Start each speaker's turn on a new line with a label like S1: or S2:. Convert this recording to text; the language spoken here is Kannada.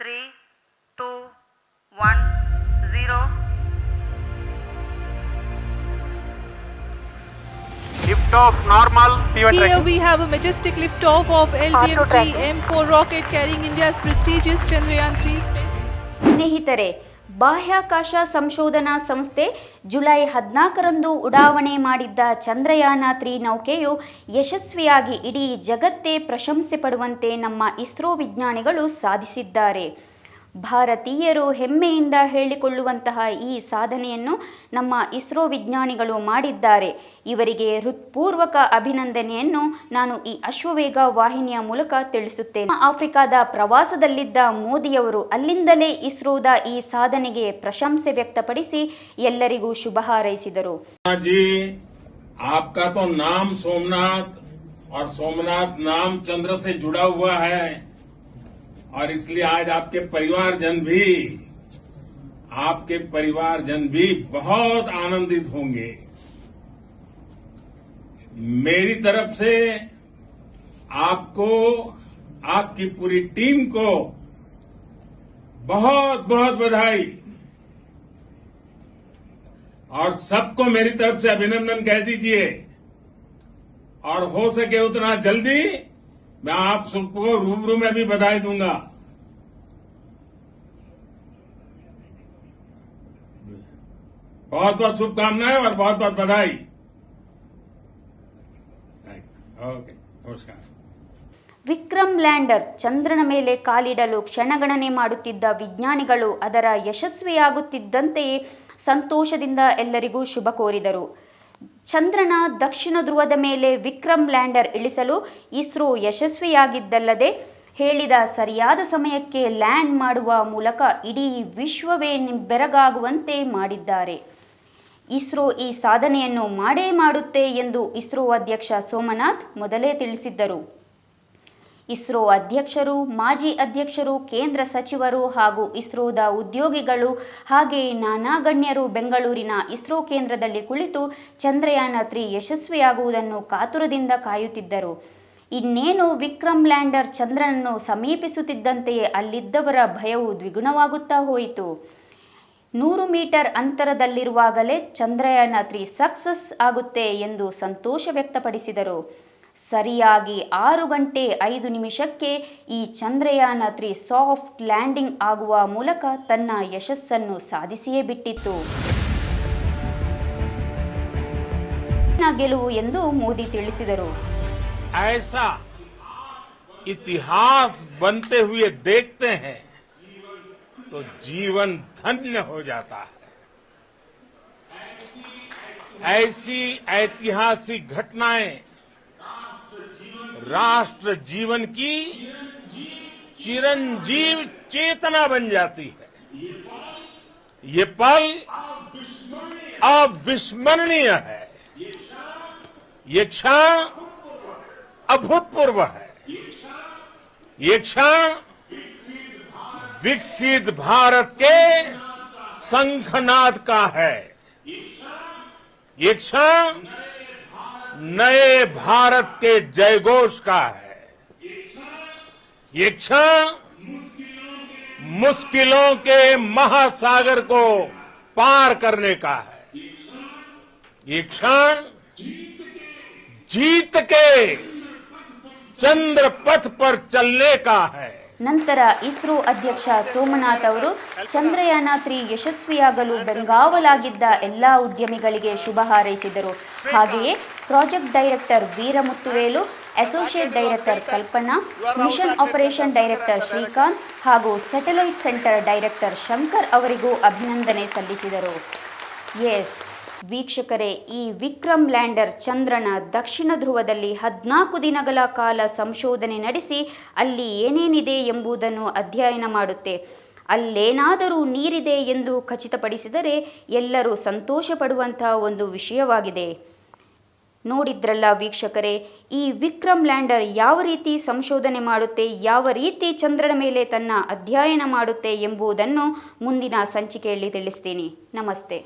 S1: 3, 2, 1, 0.
S2: Liftoff normal.
S3: Here we have a majestic liftoff of LVM-3 M4 rocket carrying India's prestigious Chandrayaan-3 space.
S4: ಸ್ನೇಹಿತರೆ, ಬಾಹ್ಯಾಕಾಶ ಸಂಶೋಧನಾ ಸಂಸ್ಥೆ ಜುಲೈ 14ರಂದು ಉಡಾವಣೆ ಮಾಡಿದ್ದ ಚಂದ್ರಯಾನ-3 ನೌಕೆಯು ಯಶಸ್ವಿಯಾಗಿ ಇಡೀ ಜಗತ್ತೇ ಪ್ರಶಂಸೆ ಪಡುವಂತೆ ನಮ್ಮ ಇಸ್ರೋ ವಿಜ್ಞಾನಿಗಳು ಸಾಧಿಸಿದ್ದಾರೆ. ಭಾರತೀಯರು ಹೆಮ್ಮೆಯಿಂದ ಹೇಳಿಕೊಳ್ಳುವಂತಹ ಈ ಸಾಧನೆಯನ್ನು ನಮ್ಮ ಇಸ್ರೋ ವಿಜ್ಞಾನಿಗಳು ಮಾಡಿದ್ದಾರೆ. ಇವರಿಗೆ ಹೃತ್ಪೂರ್ವಕ ಅಭಿನಂದನೆಯನ್ನು ನಾನು ಈ ಅಶ್ವವೇಗ ವಾಹಿನಿಯ ಮೂಲಕ ತಿಳಿಸುತ್ತೇನೆ. ಆಫ್ರಿಕಾದ ಪ್ರವಾಸದಲ್ಲಿದ್ದ ಮೋದಿಯವರು ಅಲ್ಲಿಂದಲೇ ಇಸ್ರೋದ ಈ ಸಾಧನೆಗೆ ಪ್ರಶಂಸೆ ವ್ಯಕ್ತಪಡಿಸಿ ಎಲ್ಲರಿಗೂ ಶುಭ ಹಾರೈಸಿದರು.
S5: आपका तो नाम सोमनाथ और सोमनाथ नाम चंद्र से जुड़ा हुआ है और इसलिए आज आपके परिवारजन भी बहुत आनंदित होंगे. मेरी तरफ से आपको, आपकी पूरी टीम को बहुत बहुत बधाई और सबको मेरी तरफ से अभिनंदन कह दीजिए और हो सके उतना जल्दी मैं आप सबको रूबरू में भी बधाई दूंगा. बहुत बहुत शुभकामनाएं और बहुत बहुत बधाई. ओके, नमस्कार.
S4: ವಿಕ್ರಮ್ ಲ್ಯಾಂಡರ್ ಚಂದ್ರನ ಮೇಲೆ ಕಾಲಿಡಲು ಕ್ಷಣಗಣನೆ ಮಾಡುತ್ತಿದ್ದ ವಿಜ್ಞಾನಿಗಳು ಅದರ ಯಶಸ್ವಿಯಾಗುತ್ತಿದ್ದಂತೆಯೇ ಸಂತೋಷದಿಂದ ಎಲ್ಲರಿಗೂ ಶುಭ ಕೋರಿದರು. ಚಂದ್ರನ ದಕ್ಷಿಣ ಧ್ರುವದ ಮೇಲೆ ವಿಕ್ರಮ್ ಲ್ಯಾಂಡರ್ ಇಳಿಸಲು ಇಸ್ರೋ ಯಶಸ್ವಿಯಾಗಿದ್ದಲ್ಲದೆ ಹೇಳಿದ ಸರಿಯಾದ ಸಮಯಕ್ಕೆ ಲ್ಯಾಂಡ್ ಮಾಡುವ ಮೂಲಕ ಇಡೀ ವಿಶ್ವವೇ ಬೆರಗಾಗುವಂತೆ ಮಾಡಿದ್ದಾರೆ. ಇಸ್ರೋ ಈ ಸಾಧನೆಯನ್ನು ಮಾಡೇ ಮಾಡುತ್ತೆ ಎಂದು ಇಸ್ರೋ ಅಧ್ಯಕ್ಷ ಸೋಮನಾಥ್ ಮೊದಲೇ ತಿಳಿಸಿದ್ದರು. ಇಸ್ರೋ ಅಧ್ಯಕ್ಷರು, ಮಾಜಿ ಅಧ್ಯಕ್ಷರು, ಕೇಂದ್ರ ಸಚಿವರು ಹಾಗೂ ಇಸ್ರೋದ ಉದ್ಯೋಗಿಗಳು ಹಾಗೆ ನಾನಾ ಗಣ್ಯರು ಬೆಂಗಳೂರಿನ ಇಸ್ರೋ ಕೇಂದ್ರದಲ್ಲಿ ಕುಳಿತು ಚಂದ್ರಯಾನ-3 ಯಶಸ್ವಿಯಾಗುವುದನ್ನು ಕಾತುರದಿಂದ ಕಾಯುತ್ತಿದ್ದರು. ಇನ್ನೇನು ವಿಕ್ರಮ್ ಲ್ಯಾಂಡರ್ ಚಂದ್ರನನ್ನು ಸಮೀಪಿಸುತ್ತಿದ್ದಂತೆಯೇ ಅಲ್ಲಿದ್ದವರ ಭಯವು ದ್ವಿಗುಣವಾಗುತ್ತಾ ಹೋಯಿತು. 100 ಮೀಟರ್ ಅಂತರದಲ್ಲಿರುವಾಗಲೇ ಚಂದ್ರಯಾನ-3 ಸಕ್ಸಸ್ ಆಗುತ್ತೆ ಎಂದು ಸಂತೋಷ ವ್ಯಕ್ತಪಡಿಸಿದರು. ಸರಿಯಾಗಿ 6 ಗಂಟೆ 5 ನಿಮಿಷಕ್ಕೆ ಈ ಚಂದ್ರಯಾನ-3 ಸಾಫ್ಟ್ ಲ್ಯಾಂಡಿಂಗ್ ಆಗುವ ಮೂಲಕ ತನ್ನ ಯಶಸ್ಸನ್ನು ಸಾಧಿಸಿಯೇ ಬಿಟ್ಟಿತ್ತು. ಗೆಲುವು ಎಂದು ಮೋದಿ ತಿಳಿಸಿದರು.
S5: ऐसा इतिहास बनते हुए देखते हैं तो जीवन धन्य हो जाता है. ऐसी ऐतिहासिक घटनाएं राष्ट्र जीवन की चिरंजीव चेतना बन जाती है. ये पल अविस्मरणीय है. ये क्षण अभूतपूर्व है. ये क्षण विकसित भारत के शंखनाद का है. ये क्षण नए भारत के जयघोष का है. ये क्षण मुश्किलों के महासागर को पार करने का है. ये क्षण जीत के चंद्र पथ पर चलने का है.
S4: ನಂತರ ಇಸ್ರೋ ಅಧ್ಯಕ್ಷ ಸೋಮನಾಥ್ ಅವರು ಚಂದ್ರಯಾನ-3 ಯಶಸ್ವಿಯಾಗಲು ಬೆಂಗಾವಲಾಗಿದ್ದ ಎಲ್ಲ ಉದ್ಯಮಿಗಳಿಗೆ ಶುಭ ಹಾರೈಸಿದರು. ಹಾಗೆಯೇ ಪ್ರಾಜೆಕ್ಟ್ ಡೈರೆಕ್ಟರ್ ವೀರಮುತ್ತುವೇಲು, ಅಸೋಸಿಯೇಟ್ ಡೈರೆಕ್ಟರ್ ಕಲ್ಪನಾ, ಮಿಷನ್ ಆಪರೇಷನ್ ಡೈರೆಕ್ಟರ್ ಶ್ರೀಕಾಂತ್ ಹಾಗೂ ಸ್ಯಾಟಲೈಟ್ ಸೆಂಟರ್ ಡೈರೆಕ್ಟರ್ ಶಂಕರ್ ಅವರಿಗೂ ಅಭಿನಂದನೆ ಸಲ್ಲಿಸಿದರು. ವೀಕ್ಷಕರೇ, ಈ ವಿಕ್ರಮ್ ಲ್ಯಾಂಡರ್ ಚಂದ್ರನ ದಕ್ಷಿಣ ಧ್ರುವದಲ್ಲಿ 14 ದಿನಗಳ ಕಾಲ ಸಂಶೋಧನೆ ನಡೆಸಿ ಅಲ್ಲಿ ಏನೇನಿದೆ ಎಂಬುದನ್ನು ಅಧ್ಯಯನ ಮಾಡುತ್ತೆ. ಅಲ್ಲೇನಾದರೂ ನೀರಿದೆ ಎಂದು ಖಚಿತಪಡಿಸಿದರೆ ಎಲ್ಲರೂ ಸಂತೋಷ ಪಡುವಂತಹ ಒಂದು ವಿಷಯವಾಗಿದೆ. ನೋಡಿದ್ರಲ್ಲ ವೀಕ್ಷಕರೇ, ಈ ವಿಕ್ರಮ್ ಲ್ಯಾಂಡರ್ ಯಾವ ರೀತಿ ಸಂಶೋಧನೆ ಮಾಡುತ್ತೆ, ಯಾವ ರೀತಿ ಚಂದ್ರನ ಮೇಲೆ ತನ್ನ ಅಧ್ಯಯನ ಮಾಡುತ್ತೆ ಎಂಬುದನ್ನು ಮುಂದಿನ ಸಂಚಿಕೆಯಲ್ಲಿ ತಿಳಿಸ್ತೀನಿ. ನಮಸ್ತೆ.